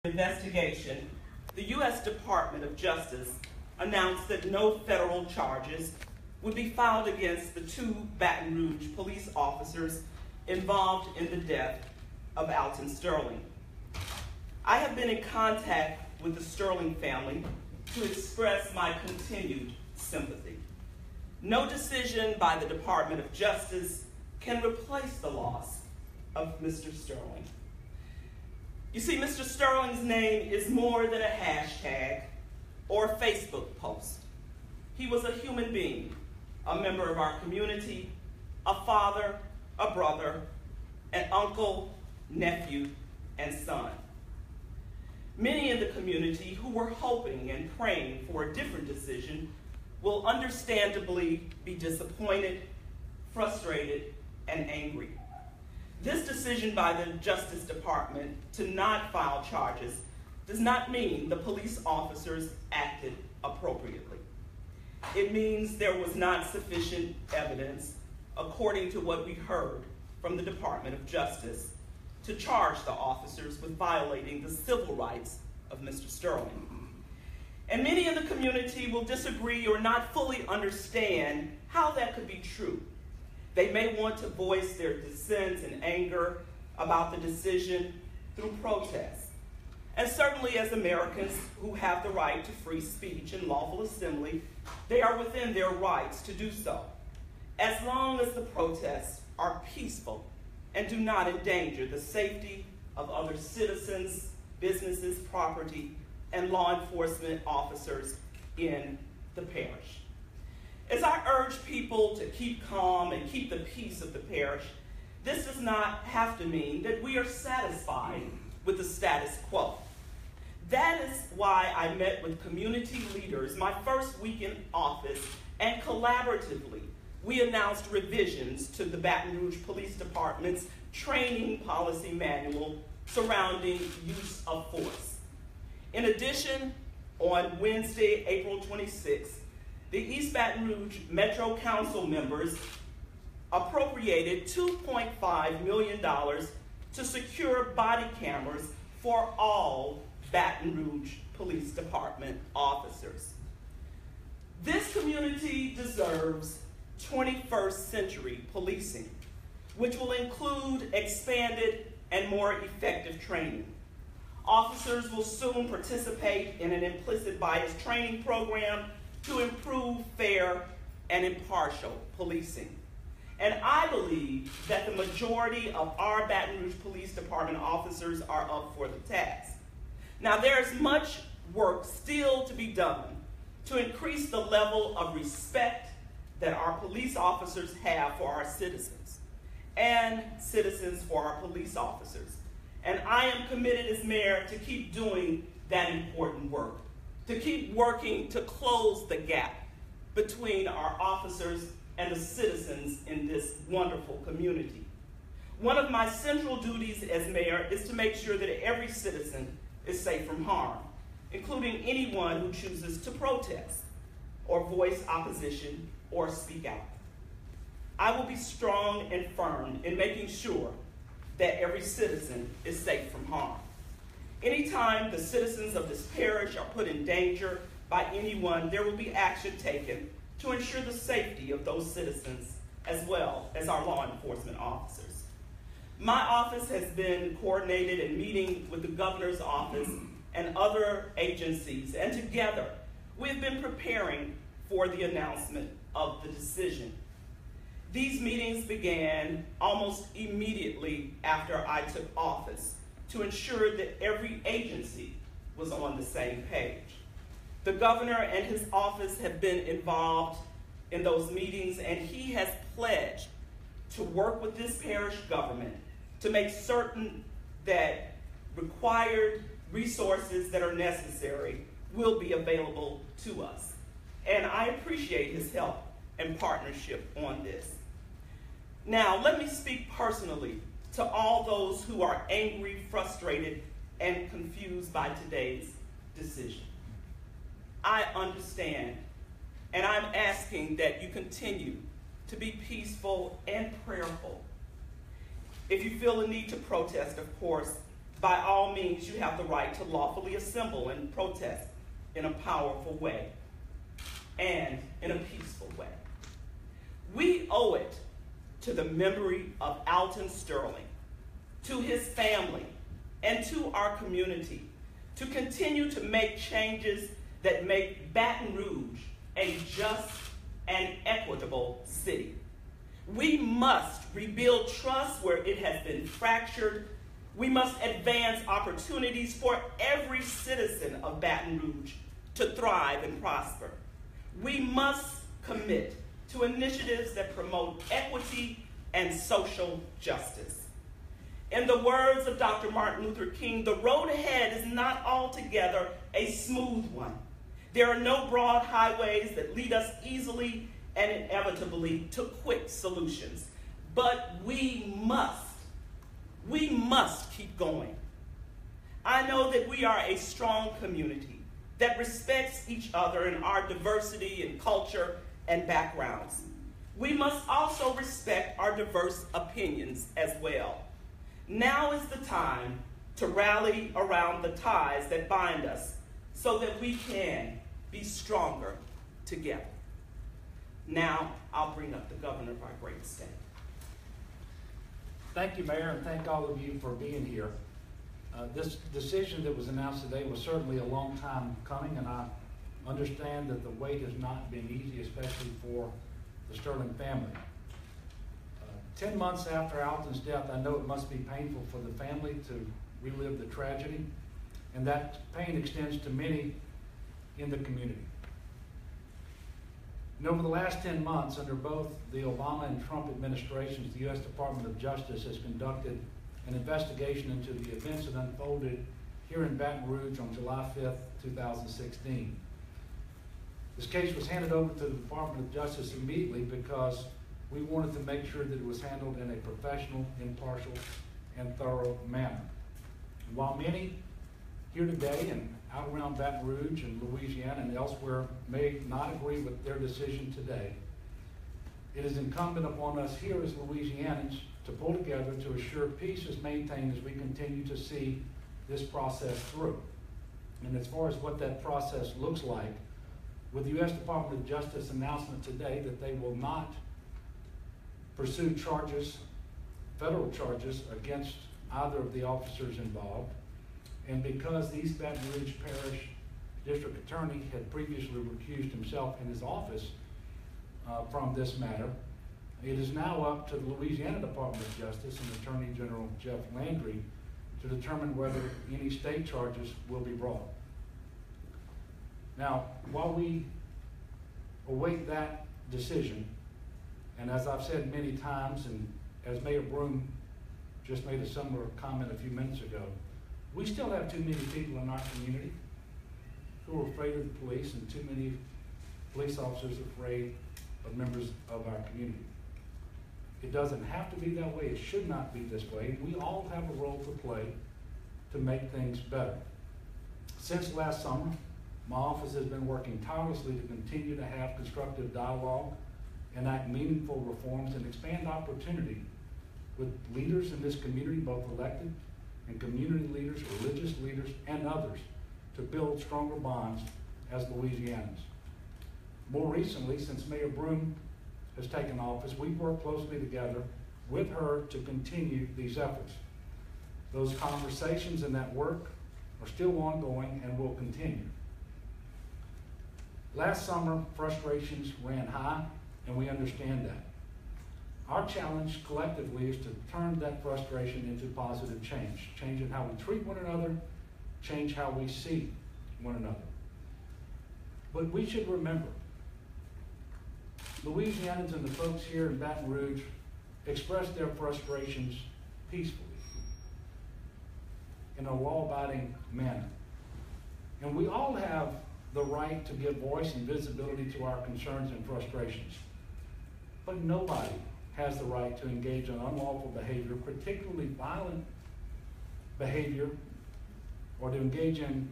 Investigation, the U.S. Department of Justice announced that no federal charges would be filed against the two Baton Rouge police officers involved in the death of Alton Sterling. I have been in contact with the Sterling family to express my continued sympathy. No decision by the Department of Justice can replace the loss of Mr. Sterling. You see, Mr. Sterling's name is more than a hashtag or a Facebook post. He was a human being, a member of our community, a father, a brother, an uncle, nephew, and son. Many in the community who were hoping and praying for a different decision will understandably be disappointed, frustrated, and angry. This decision by the Justice Department to not file charges does not mean the police officers acted appropriately. It means there was not sufficient evidence, according to what we heard from the Department of Justice, to charge the officers with violating the civil rights of Mr. Sterling. And many in the community will disagree or not fully understand how that could be true. They may want to voice their dissent and anger about the decision through protest. And certainly as Americans who have the right to free speech and lawful assembly, they are within their rights to do so, as long as the protests are peaceful and do not endanger the safety of other citizens, businesses, property, and law enforcement officers in the parish. As I urge people to keep calm and keep the peace of the parish, this does not have to mean that we are satisfied with the status quo. That is why I met with community leaders my first week in office, and collaboratively, we announced revisions to the Baton Rouge Police Department's training policy manual surrounding use of force. In addition, on Wednesday, April 26th, the East Baton Rouge Metro Council members appropriated $2.5 million to secure body cameras for all Baton Rouge Police Department officers. This community deserves 21st century policing, which will include expanded and more effective training. Officers will soon participate in an implicit bias training program to improve fair and impartial policing. And I believe that the majority of our Baton Rouge Police Department officers are up for the task. Now, there's much work still to be done to increase the level of respect that our police officers have for our citizens, and citizens for our police officers. And I am committed as mayor to keep doing that important work, to keep working to close the gap between our officers and the citizens in this wonderful community. One of my central duties as mayor is to make sure that every citizen is safe from harm, including anyone who chooses to protest or voice opposition or speak out. I will be strong and firm in making sure that every citizen is safe from harm. Anytime the citizens of this parish are put in danger by anyone, there will be action taken to ensure the safety of those citizens as well as our law enforcement officers. My office has been coordinated and meeting with the governor's office and other agencies, and together we've been preparing for the announcement of the decision. These meetings began almost immediately after I took office to ensure that every agency was on the same page. The governor and his office have been involved in those meetings, and he has pledged to work with this parish government to make certain that required resources that are necessary will be available to us. And I appreciate his help and partnership on this. Now, let me speak personally to all those who are angry, frustrated, and confused by today's decision. I understand, and I'm asking that you continue to be peaceful and prayerful. If you feel a need to protest, of course, By all means, you have the right to lawfully assemble and protest in a powerful way and in a peaceful way. We owe it to the memory of Alton Sterling, to his family, and to our community to continue to make changes that make Baton Rouge a just and equitable city. We must rebuild trust where it has been fractured. We must advance opportunities for every citizen of Baton Rouge to thrive and prosper. We must commit to initiatives that promote equity and social justice. In the words of Dr. Martin Luther King, the road ahead is not altogether a smooth one. There are no broad highways that lead us easily and inevitably to quick solutions. But we must keep going. I know that we are a strong community that respects each other in our diversity in culture and backgrounds. We must also respect our diverse opinions as well. Now is the time to rally around the ties that bind us so that we can be stronger together. Now, I'll bring up the governor of our great state. Thank you, Mayor, and thank all of you for being here. This decision that was announced today was certainly a long time coming, and I understand that the wait has not been easy, especially for the Sterling family. 10 months after Alton's death, I know it must be painful for the family to relive the tragedy, and that pain extends to many in the community. And over the last 10 months, under both the Obama and Trump administrations, the U.S. Department of Justice has conducted an investigation into the events that unfolded here in Baton Rouge on July 5th, 2016. This case was handed over to the Department of Justice immediately because we wanted to make sure that it was handled in a professional, impartial, and thorough manner. And while many here today and out around Baton Rouge and Louisiana and elsewhere may not agree with their decision today, it is incumbent upon us here as Louisianans to pull together to assure peace is maintained as we continue to see this process through. And as far as what that process looks like, with the U.S. Department of Justice announcement today that they will not pursue charges, federal charges, against either of the officers involved, and because the East Baton Rouge Parish District Attorney had previously recused himself in his office from this matter, it is now up to the Louisiana Department of Justice and Attorney General Jeff Landry to determine whether any state charges will be brought. Now, while we await that decision, and as I've said many times, and as Mayor Broome just made a similar comment a few minutes ago, we still have too many people in our community who are afraid of the police and too many police officers afraid of members of our community. It doesn't have to be that way. It should not be this way. We all have a role to play to make things better. Since last summer, my office has been working tirelessly to continue to have constructive dialogue, enact meaningful reforms, and expand opportunity with leaders in this community, both elected and community leaders, religious leaders, and others, to build stronger bonds as Louisianans. More recently, since Mayor Broome has taken office, we've worked closely together with her to continue these efforts. Those conversations and that work are still ongoing and will continue. Last summer, frustrations ran high, and we understand that. Our challenge collectively is to turn that frustration into positive change, change in how we treat one another, change how we see one another. But we should remember, Louisianans and the folks here in Baton Rouge express their frustrations peacefully, in a law-abiding manner. And we all have the right to give voice and visibility to our concerns and frustrations. But nobody has the right to engage in unlawful behavior, particularly violent behavior, or to engage in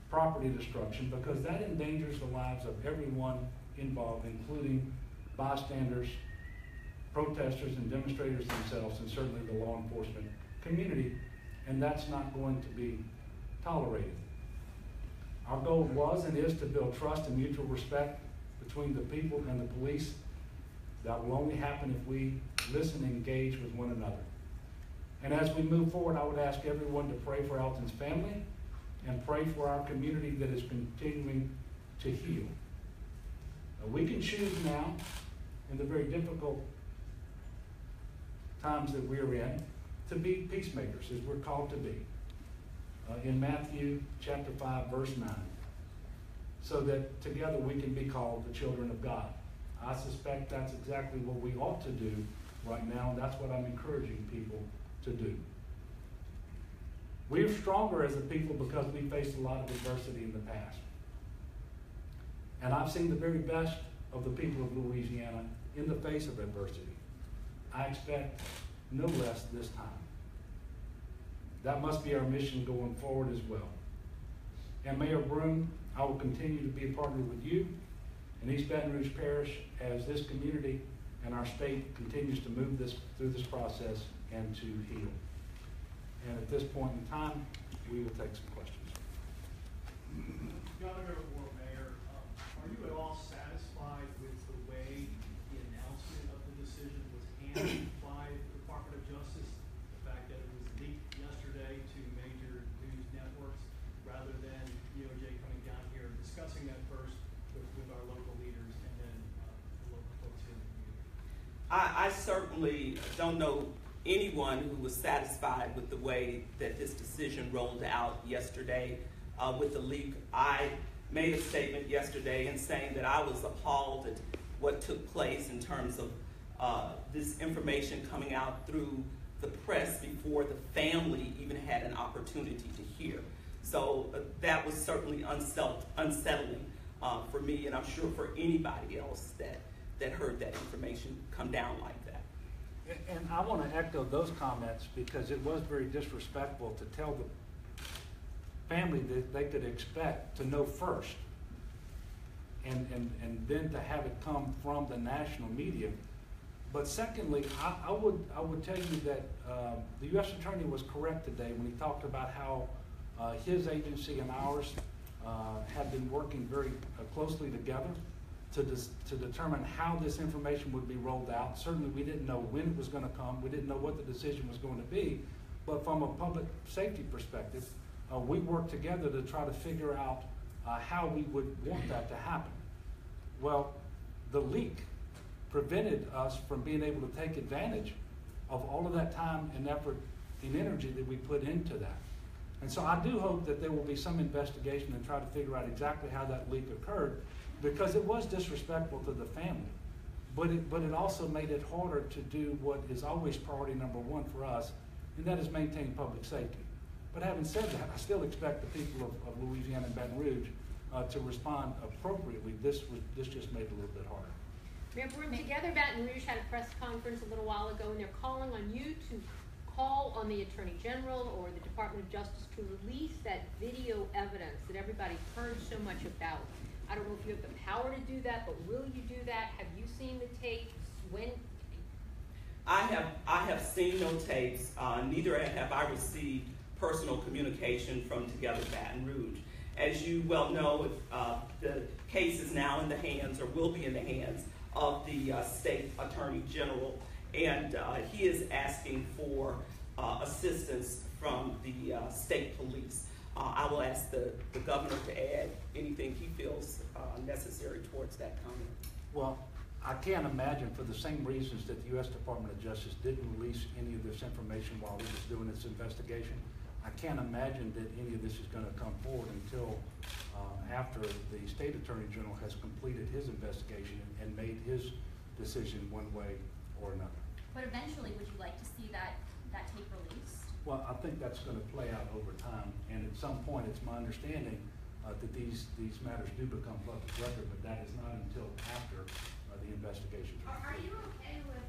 property destruction, because that endangers the lives of everyone involved, including bystanders, protesters, and demonstrators themselves, and certainly the law enforcement community and that's not going to be tolerated. Our goal was and is to build trust and mutual respect between the people and the police. That will only happen if we listen and engage with one another. And as we move forward, I would ask everyone to pray for Alton's family and pray for our community that is continuing to heal. We can choose now, in the very difficult times that we're in, to be peacemakers, as we're called to be. In Matthew chapter 5, verse 9, so that together we can be called the children of God. I suspect that's exactly what we ought to do right now, and that's what I'm encouraging people to do. We're stronger as a people because we faced a lot of adversity in the past. And I've seen the very best of the people of Louisiana in the face of adversity. I expect no less this time. That must be our mission going forward as well. And Mayor Broome, I will continue to be a partner with you and East Baton Rouge Parish as this community and our state continues to move through this process and to heal. And at this point in time, we will take some questions. Governor or Mayor, are you at all satisfied with the way the announcement of the decision was handled by the Department of Justice? The fact that it was leaked yesterday to major news networks rather than DOJ coming down here and discussing that first with our local leaders and then the local folks here in the community? I certainly don't know anyone who was satisfied with the way that this decision rolled out yesterday with the leak. I made a statement yesterday in saying that I was appalled at what took place in terms of this information coming out through the press before the family even had an opportunity to hear. So that was certainly unsettling for me, and I'm sure for anybody else that heard that information come down like that. And I want to echo those comments because it was very disrespectful to tell the family that they could expect to know first and then to have it come from the national media. But secondly, I would tell you that the U.S. Attorney was correct today when he talked about how his agency and ours have been working very closely together to determine how this information would be rolled out. Certainly we didn't know when it was going to come. We didn't know what the decision was going to be. But from a public safety perspective, we worked together to try to figure out how we would want that to happen. Well, the leak prevented us from being able to take advantage of all of that time and effort and energy that we put into that. And so I do hope that there will be some investigation and try to figure out exactly how that leak occurred, because it was disrespectful to the family. But it also made it harder to do what is always priority number one for us, and that is maintain public safety. But having said that, I still expect the people of Louisiana and Baton Rouge to respond appropriately. This just made it a little bit harder. Mayor Broome, Together Baton Rouge had a press conference a little while ago, and they're calling on you to call on the Attorney General or the Department of Justice to release that video evidence that everybody heard so much about. I don't know if you have the power to do that, but will you do that? Have you seen the tapes? When? I have seen no tapes. Neither have I received personal communication from Together Baton Rouge. As you well know, the case is now in the hands, or will be in the hands, of the State Attorney General, and he is asking for assistance from the state police. I will ask the governor to add anything he feels necessary towards that comment. Well, I can't imagine, for the same reasons that the U.S. Department of Justice didn't release any of this information while it was doing its investigation, I can't imagine that any of this is going to come forward until after the State Attorney General has completed his investigation and made his decision one way or another. But eventually, would you like to see that tape released? Well, I think that's going to play out over time, and at some point, it's my understanding that these matters do become public record, but that is not until after the investigation. Are you okay with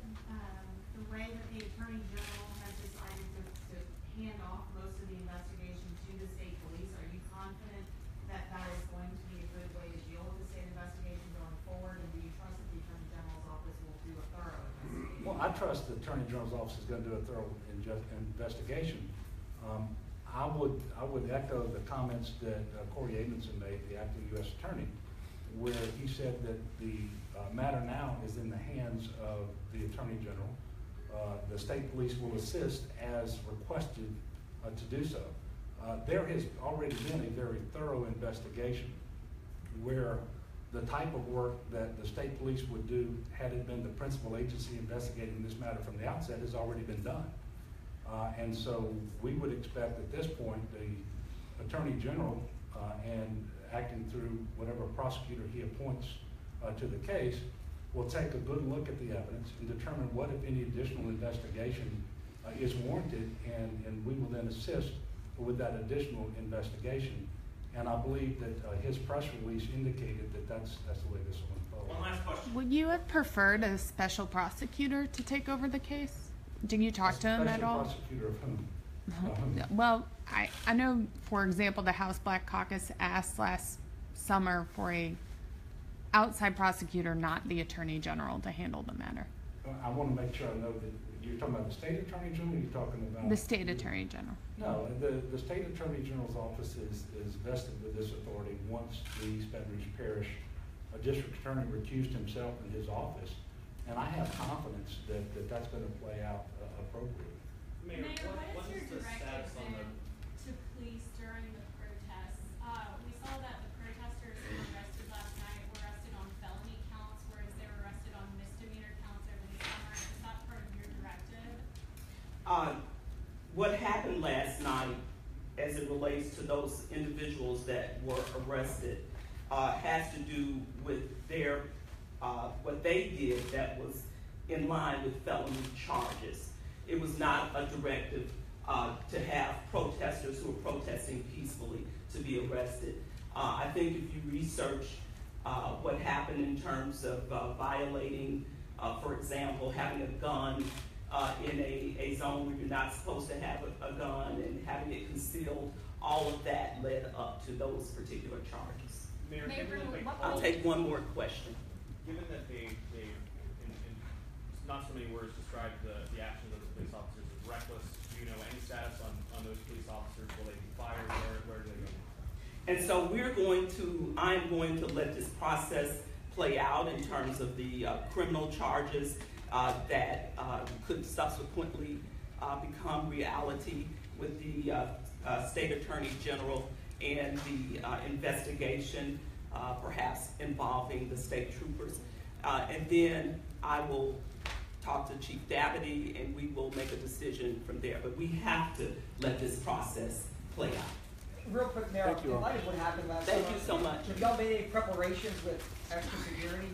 the way that the Attorney General has decided to hand off most of the investigation to the state police? Are you confident that that is going to be a good way to deal with the state investigation going forward? And do you trust that the Attorney General's office will do a thorough investigation? Well, I trust the Attorney General's office is going to do a thorough investigation. I would echo the comments that Corey Amundsen made, the acting U.S. Attorney, where he said that the matter now is in the hands of the Attorney General. The state police will assist as requested to do so. There has already been a very thorough investigation where the type of work that the state police would do had it been the principal agency investigating this matter from the outset has already been done. And so we would expect at this point the Attorney General and acting through whatever prosecutor he appoints to the case will take a good look at the evidence and determine what, if any, additional investigation is warranted, and we will then assist with that additional investigation. And I believe that his press release indicated that that's the way this will unfold. One last question. Would you have preferred a special prosecutor to take over the case? Did you talk to him at all? Special prosecutor of whom? Well, I know, for example, the House Black Caucus asked last summer for a outside prosecutor, not the Attorney General, to handle the matter. I want to make sure I know that you're talking about the State Attorney General, or you're talking about? The State Attorney General. No, the State Attorney General's office is vested with this authority once the East Baton Rouge Parish District Attorney recused himself in his office. And I have confidence that that's going to play out appropriately. Mayor, what is your directive then to police during the protests? We saw that the protesters who were arrested last night were arrested on felony counts, whereas they were arrested on misdemeanor counts over the summer. Is that part of your directive? What happened last night, as it relates to those individuals that were arrested, has to do with their what they did that was in line with felony charges. It was not a directive to have protesters who were protesting peacefully to be arrested. I think if you research what happened in terms of violating, for example, having a gun in a zone where you're not supposed to have a gun and having it concealed, all of that led up to those particular charges. Mayor, I'll take one more question. Given that they in not so many words, described the actions of the police officers as reckless, do you know any status on those police officers? Will they be fired? Where do they go? And so I'm going to let this process play out in terms of the criminal charges that could subsequently become reality with the State Attorney General and the investigation perhaps involving the state troopers. And then I will talk to Chief Dabney and we will make a decision from there. But we have to let this process play out. Real quick, Mayor, in light of what happened last Thank summer, you so much. have y'all made any preparations with extra security